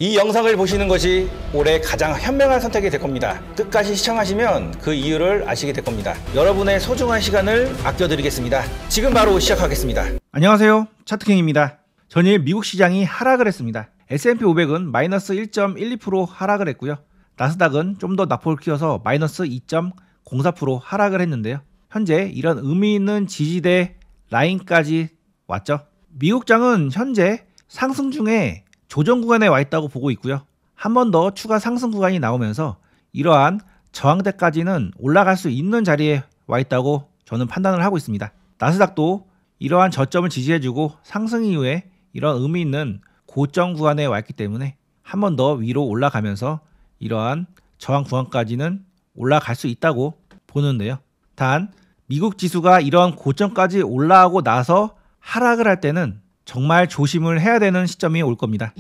이 영상을 보시는 것이 올해 가장 현명한 선택이 될 겁니다. 끝까지 시청하시면 그 이유를 아시게 될 겁니다. 여러분의 소중한 시간을 아껴드리겠습니다. 지금 바로 시작하겠습니다. 안녕하세요, 차트킹입니다. 전일 미국 시장이 하락을 했습니다. S&P 500은 마이너스 1.12% 하락을 했고요. 나스닥은 좀 더 낙폭을 키워서 마이너스 2.04% 하락을 했는데요. 현재 이런 의미 있는 지지대 라인까지 왔죠. 미국장은 현재 상승 중에 조정 구간에 와 있다고 보고 있고요. 한 번 더 추가 상승 구간이 나오면서 이러한 저항대까지는 올라갈 수 있는 자리에 와 있다고 저는 판단을 하고 있습니다. 나스닥도 이러한 저점을 지지해주고 상승 이후에 이런 의미 있는 고점 구간에 와 있기 때문에 한 번 더 위로 올라가면서 이러한 저항 구간까지는 올라갈 수 있다고 보는데요. 단 미국 지수가 이런 고점까지 올라가고 나서 하락을 할 때는 정말 조심을 해야 되는 시점이 올 겁니다.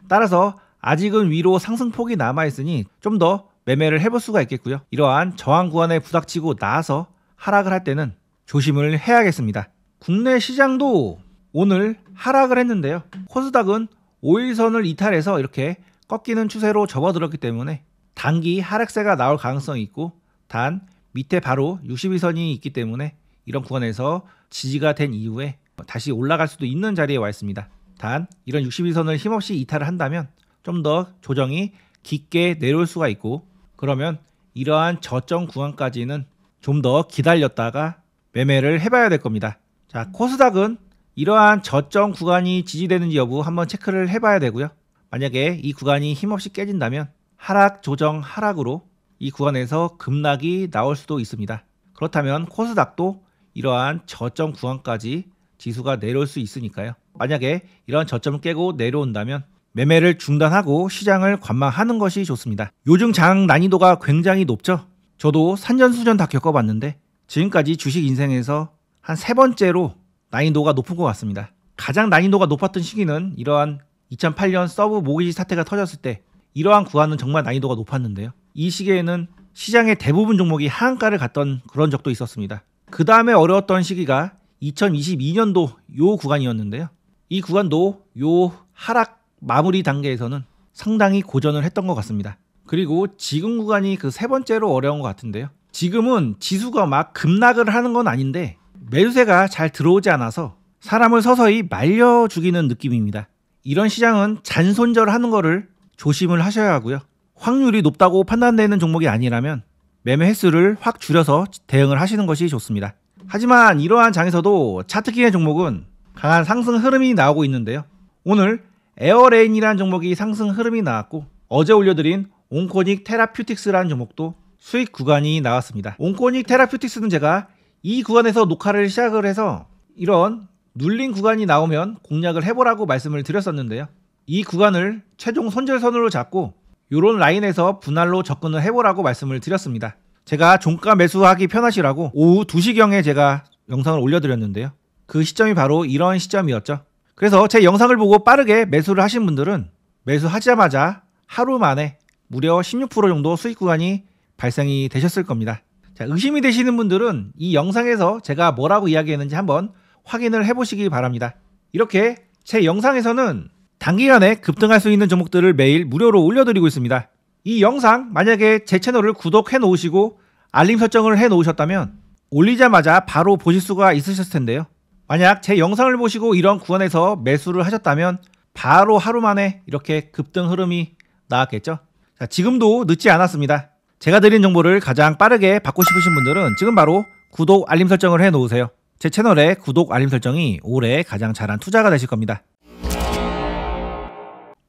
따라서 아직은 위로 상승폭이 남아있으니 좀 더 매매를 해볼 수가 있겠고요. 이러한 저항 구간에 부닥치고 나서 하락을 할 때는 조심을 해야겠습니다. 국내 시장도 오늘 하락을 했는데요. 코스닥은 5일선을 이탈해서 이렇게 꺾이는 추세로 접어들었기 때문에 단기 하락세가 나올 가능성이 있고, 단 밑에 바로 62선이 있기 때문에 이런 구간에서 지지가 된 이후에 다시 올라갈 수도 있는 자리에 와 있습니다. 단 이런 62선을 힘없이 이탈을 한다면 좀 더 조정이 깊게 내려올 수가 있고, 그러면 이러한 저점 구간까지는 좀 더 기다렸다가 매매를 해봐야 될 겁니다. 자, 코스닥은 이러한 저점 구간이 지지되는지 여부 한번 체크를 해봐야 되고요. 만약에 이 구간이 힘없이 깨진다면 하락 조정 하락으로 이 구간에서 급락이 나올 수도 있습니다. 그렇다면 코스닥도 이러한 저점 구간까지 지수가 내려올 수 있으니까요. 만약에 이런 저점을 깨고 내려온다면 매매를 중단하고 시장을 관망하는 것이 좋습니다. 요즘 장 난이도가 굉장히 높죠. 저도 산전수전 다 겪어봤는데 지금까지 주식 인생에서 한 3번째로 난이도가 높은 것 같습니다. 가장 난이도가 높았던 시기는 이러한 2008년 서브 모기지 사태가 터졌을 때 이러한 구간은 정말 난이도가 높았는데요. 이 시기에는 시장의 대부분 종목이 하한가를 갔던 그런 적도 있었습니다. 그 다음에 어려웠던 시기가 2022년도 요 구간이었는데요. 이 구간도 요 하락 마무리 단계에서는 상당히 고전을 했던 것 같습니다. 그리고 지금 구간이 그 3번째로 어려운 것 같은데요. 지금은 지수가 막 급락을 하는 건 아닌데 매수세가 잘 들어오지 않아서 사람을 서서히 말려 죽이는 느낌입니다. 이런 시장은 잔손절하는 거를 조심을 하셔야 하고요. 확률이 높다고 판단되는 종목이 아니라면 매매 횟수를 확 줄여서 대응을 하시는 것이 좋습니다. 하지만 이러한 장에서도 차트킹의 종목은 강한 상승 흐름이 나오고 있는데요. 오늘 에어레인이라는 종목이 상승 흐름이 나왔고, 어제 올려드린 온코닉 테라퓨틱스라는 종목도 수익 구간이 나왔습니다. 온코닉 테라퓨틱스는 제가 이 구간에서 녹화를 시작을 해서 이런 눌린 구간이 나오면 공략을 해보라고 말씀을 드렸었는데요. 이 구간을 최종 손절선으로 잡고 이런 라인에서 분할로 접근을 해보라고 말씀을 드렸습니다. 제가 종가 매수하기 편하시라고 오후 2시경에 제가 영상을 올려드렸는데요. 그 시점이 바로 이런 시점이었죠. 그래서 제 영상을 보고 빠르게 매수를 하신 분들은 매수하자마자 하루 만에 무려 16% 정도 수익 구간이 발생이 되셨을 겁니다. 자, 의심이 되시는 분들은 이 영상에서 제가 뭐라고 이야기했는지 한번 확인을 해보시기 바랍니다. 이렇게 제 영상에서는 단기간에 급등할 수 있는 종목들을 매일 무료로 올려드리고 있습니다. 이 영상 만약에 제 채널을 구독해 놓으시고 알림 설정을 해 놓으셨다면 올리자마자 바로 보실 수가 있으셨을 텐데요. 만약 제 영상을 보시고 이런 구간에서 매수를 하셨다면 바로 하루 만에 이렇게 급등 흐름이 나왔겠죠. 자, 지금도 늦지 않았습니다. 제가 드린 정보를 가장 빠르게 받고 싶으신 분들은 지금 바로 구독 알림 설정을 해 놓으세요. 제 채널의 구독 알림 설정이 올해 가장 잘한 투자가 되실 겁니다.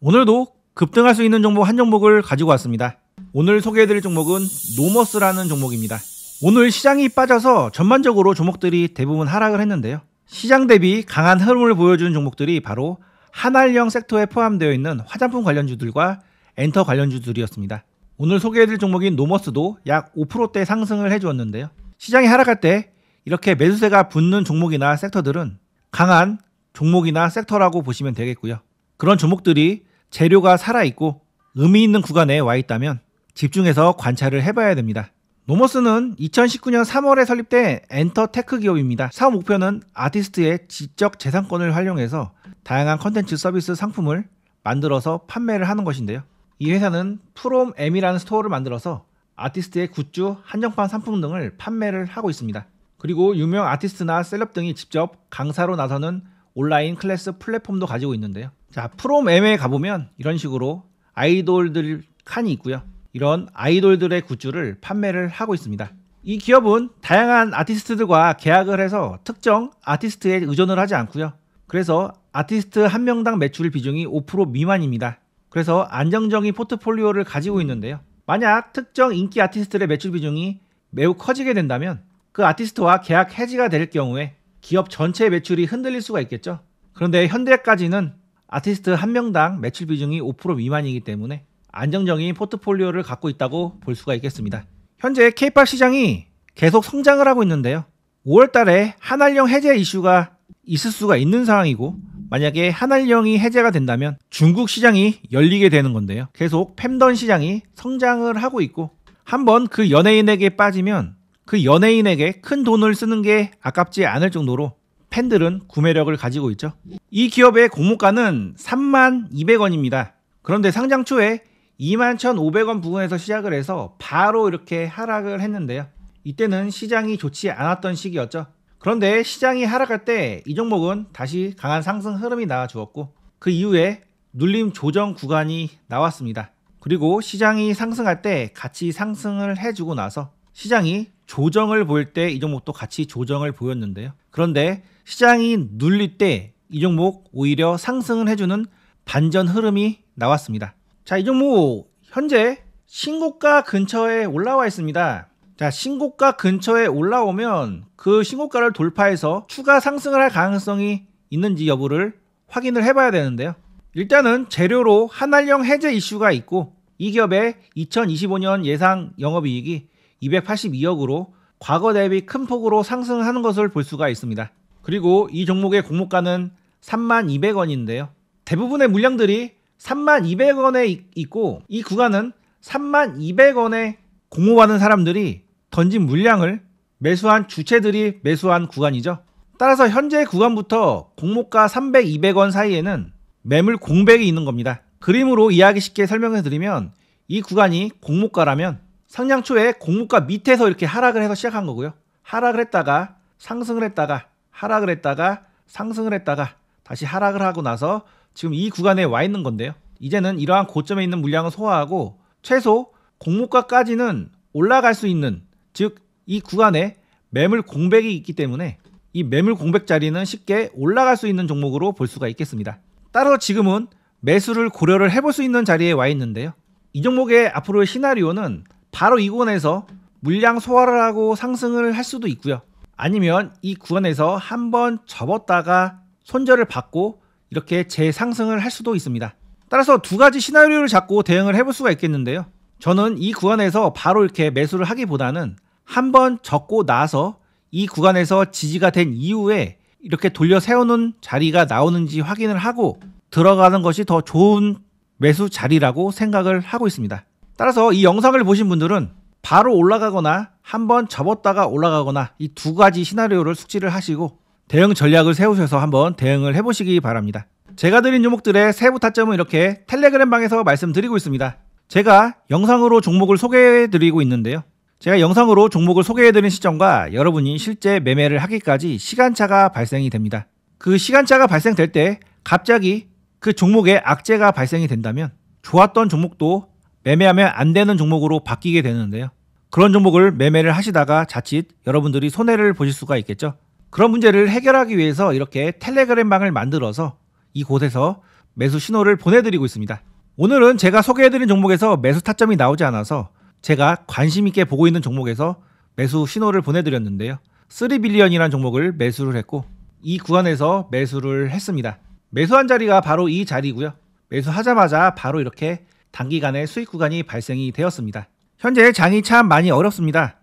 오늘도 급등할 수 있는 종목 한 종목을 가지고 왔습니다. 오늘 소개해드릴 종목은 노머스라는 종목입니다. 오늘 시장이 빠져서 전반적으로 종목들이 대부분 하락을 했는데요. 시장 대비 강한 흐름을 보여주는 종목들이 바로 한알령 섹터에 포함되어 있는 화장품 관련주들과 엔터 관련주들이었습니다. 오늘 소개해드릴 종목인 노머스도 약 5%대 상승을 해주었는데요. 시장이 하락할 때 이렇게 매수세가 붙는 종목이나 섹터들은 강한 종목이나 섹터라고 보시면 되겠고요. 그런 종목들이 재료가 살아있고 의미 있는 구간에 와 있다면 집중해서 관찰을 해봐야 됩니다. 노머스는 2019년 3월에 설립된 엔터테크 기업입니다. 사업 목표는 아티스트의 지적 재산권을 활용해서 다양한 컨텐츠 서비스 상품을 만들어서 판매를 하는 것인데요. 이 회사는 프롬 M이라는 스토어를 만들어서 아티스트의 굿즈, 한정판 상품 등을 판매를 하고 있습니다. 그리고 유명 아티스트나 셀럽 등이 직접 강사로 나서는 온라인 클래스 플랫폼도 가지고 있는데요. 자, 프롬 M에 가보면 이런 식으로 아이돌들 칸이 있고요. 이런 아이돌들의 굿즈를 판매를 하고 있습니다. 이 기업은 다양한 아티스트들과 계약을 해서 특정 아티스트에 의존을 하지 않고요. 그래서 아티스트 한 명당 매출 비중이 5% 미만입니다. 그래서 안정적인 포트폴리오를 가지고 있는데요. 만약 특정 인기 아티스트의 매출 비중이 매우 커지게 된다면 그 아티스트와 계약 해지가 될 경우에 기업 전체 매출이 흔들릴 수가 있겠죠. 그런데 현재까지는 아티스트 한 명당 매출 비중이 5% 미만이기 때문에 안정적인 포트폴리오를 갖고 있다고 볼 수가 있겠습니다. 현재 K-POP 시장이 계속 성장을 하고 있는데요. 5월 달에 한알령 해제 이슈가 있을 수가 있는 상황이고, 만약에 한알령이 해제가 된다면 중국 시장이 열리게 되는 건데요. 계속 팬덤 시장이 성장을 하고 있고, 한번 그 연예인에게 빠지면 그 연예인에게 큰 돈을 쓰는 게 아깝지 않을 정도로 팬들은 구매력을 가지고 있죠. 이 기업의 공모가는 32,200원입니다. 그런데 상장 초에 21,500원 부근에서 시작을 해서 바로 이렇게 하락을 했는데요. 이때는 시장이 좋지 않았던 시기였죠. 그런데 시장이 하락할 때 이 종목은 다시 강한 상승 흐름이 나와주었고, 그 이후에 눌림 조정 구간이 나왔습니다. 그리고 시장이 상승할 때 같이 상승을 해주고 나서 시장이 조정을 보일 때 이 종목도 같이 조정을 보였는데요. 그런데 시장이 눌릴 때 이 종목 오히려 상승을 해주는 반전 흐름이 나왔습니다. 자, 이 종목 현재 신고가 근처에 올라와 있습니다. 자, 신고가 근처에 올라오면 그 신고가를 돌파해서 추가 상승을 할 가능성이 있는지 여부를 확인을 해봐야 되는데요. 일단은 재료로 한알령 해제 이슈가 있고, 이 기업의 2025년 예상 영업이익이 282억으로 과거 대비 큰 폭으로 상승하는 것을 볼 수가 있습니다. 그리고 이 종목의 공모가는 32,200원인데요. 대부분의 물량들이 32,200원에 있고, 이 구간은 32,200원에 공모받은 사람들이 던진 물량을 매수한 주체들이 매수한 구간이죠. 따라서 현재 구간부터 공모가 300-200원 사이에는 매물 공백이 있는 겁니다. 그림으로 이해하기 쉽게 설명해 드리면, 이 구간이 공모가라면 상장 초에 공모가 밑에서 이렇게 하락을 해서 시작한 거고요. 하락을 했다가 상승을 했다가 하락을 했다가 상승을 했다가 다시 하락을 하고 나서 지금 이 구간에 와 있는 건데요. 이제는 이러한 고점에 있는 물량을 소화하고 최소 공모가까지는 올라갈 수 있는, 즉 이 구간에 매물 공백이 있기 때문에 이 매물 공백 자리는 쉽게 올라갈 수 있는 종목으로 볼 수가 있겠습니다. 따라서 지금은 매수를 고려를 해볼 수 있는 자리에 와 있는데요. 이 종목의 앞으로의 시나리오는 바로 이 구간에서 물량 소화를 하고 상승을 할 수도 있고요. 아니면 이 구간에서 한번 접었다가 손절을 받고 이렇게 재상승을 할 수도 있습니다. 따라서 두 가지 시나리오를 잡고 대응을 해볼 수가 있겠는데요. 저는 이 구간에서 바로 이렇게 매수를 하기보다는 한번 접고 나서 이 구간에서 지지가 된 이후에 이렇게 돌려 세우는 자리가 나오는지 확인을 하고 들어가는 것이 더 좋은 매수 자리라고 생각을 하고 있습니다. 따라서 이 영상을 보신 분들은 바로 올라가거나 한번 접었다가 올라가거나 이 두 가지 시나리오를 숙지를 하시고 대응 전략을 세우셔서 한번 대응을 해보시기 바랍니다. 제가 드린 종목들의 세부 타점은 이렇게 텔레그램 방에서 말씀드리고 있습니다. 제가 영상으로 종목을 소개해드리고 있는데요. 제가 영상으로 종목을 소개해드린 시점과 여러분이 실제 매매를 하기까지 시간차가 발생이 됩니다. 그 시간차가 발생될 때 갑자기 그 종목에 악재가 발생이 된다면 좋았던 종목도 매매하면 안 되는 종목으로 바뀌게 되는데요. 그런 종목을 매매를 하시다가 자칫 여러분들이 손해를 보실 수가 있겠죠. 그런 문제를 해결하기 위해서 이렇게 텔레그램 방을 만들어서 이곳에서 매수 신호를 보내드리고 있습니다. 오늘은 제가 소개해드린 종목에서 매수 타점이 나오지 않아서 제가 관심 있게 보고 있는 종목에서 매수 신호를 보내드렸는데요. 3빌리언이라는 종목을 매수를 했고 이 구간에서 매수를 했습니다. 매수한 자리가 바로 이 자리고요. 매수하자마자 바로 이렇게 단기간에 수익 구간이 발생이 되었습니다. 현재 장이 참 많이 어렵습니다.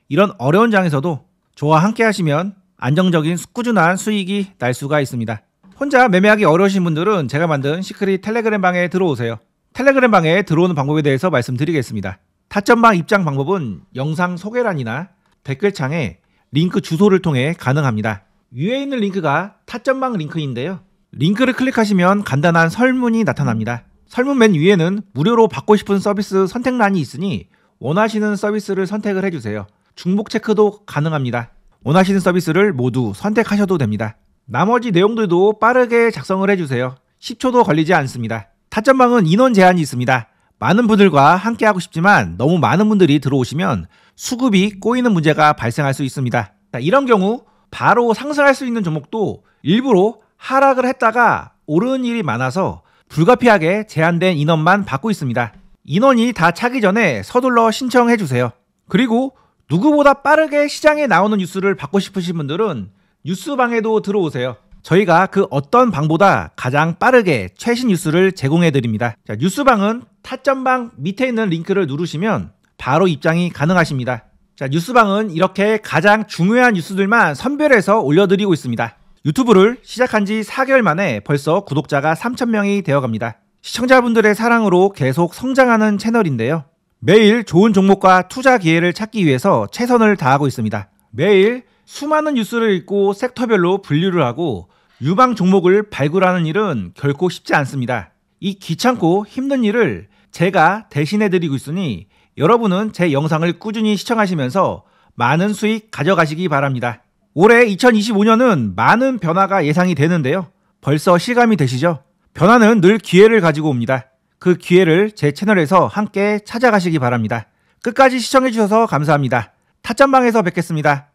이런 어려운 장에서도 저와 함께 하시면 안정적인 꾸준한 수익이 날 수가 있습니다. 혼자 매매하기 어려우신 분들은 제가 만든 시크릿 텔레그램 방에 들어오세요. 텔레그램 방에 들어오는 방법에 대해서 말씀드리겠습니다. 타점방 입장 방법은 영상 소개란이나 댓글창에 링크 주소를 통해 가능합니다. 위에 있는 링크가 타점방 링크인데요. 링크를 클릭하시면 간단한 설문이 나타납니다. 설문 맨 위에는 무료로 받고 싶은 서비스 선택란이 있으니 원하시는 서비스를 선택을 해주세요. 중복 체크도 가능합니다. 원하시는 서비스를 모두 선택하셔도 됩니다. 나머지 내용들도 빠르게 작성을 해주세요. 10초도 걸리지 않습니다. 타점방은 인원 제한이 있습니다. 많은 분들과 함께 하고 싶지만 너무 많은 분들이 들어오시면 수급이 꼬이는 문제가 발생할 수 있습니다. 이런 경우 바로 상승할 수 있는 종목도 일부러 하락을 했다가 오르는 일이 많아서 불가피하게 제한된 인원만 받고 있습니다. 인원이 다 차기 전에 서둘러 신청해 주세요. 그리고 누구보다 빠르게 시장에 나오는 뉴스를 받고 싶으신 분들은 뉴스방에도 들어오세요. 저희가 그 어떤 방보다 가장 빠르게 최신 뉴스를 제공해 드립니다. 자, 뉴스방은 타점방 밑에 있는 링크를 누르시면 바로 입장이 가능하십니다. 자, 뉴스방은 이렇게 가장 중요한 뉴스들만 선별해서 올려드리고 있습니다. 유튜브를 시작한 지 4개월 만에 벌써 구독자가 3,000명이 되어갑니다. 시청자분들의 사랑으로 계속 성장하는 채널인데요. 매일 좋은 종목과 투자 기회를 찾기 위해서 최선을 다하고 있습니다. 매일 수많은 뉴스를 읽고 섹터별로 분류를 하고 유망 종목을 발굴하는 일은 결코 쉽지 않습니다. 이 귀찮고 힘든 일을 제가 대신해드리고 있으니 여러분은 제 영상을 꾸준히 시청하시면서 많은 수익 가져가시기 바랍니다. 올해 2025년은 많은 변화가 예상이 되는데요. 벌써 실감이 되시죠? 변화는 늘 기회를 가지고 옵니다. 그 기회를 제 채널에서 함께 찾아가시기 바랍니다. 끝까지 시청해주셔서 감사합니다. 타점방에서 뵙겠습니다.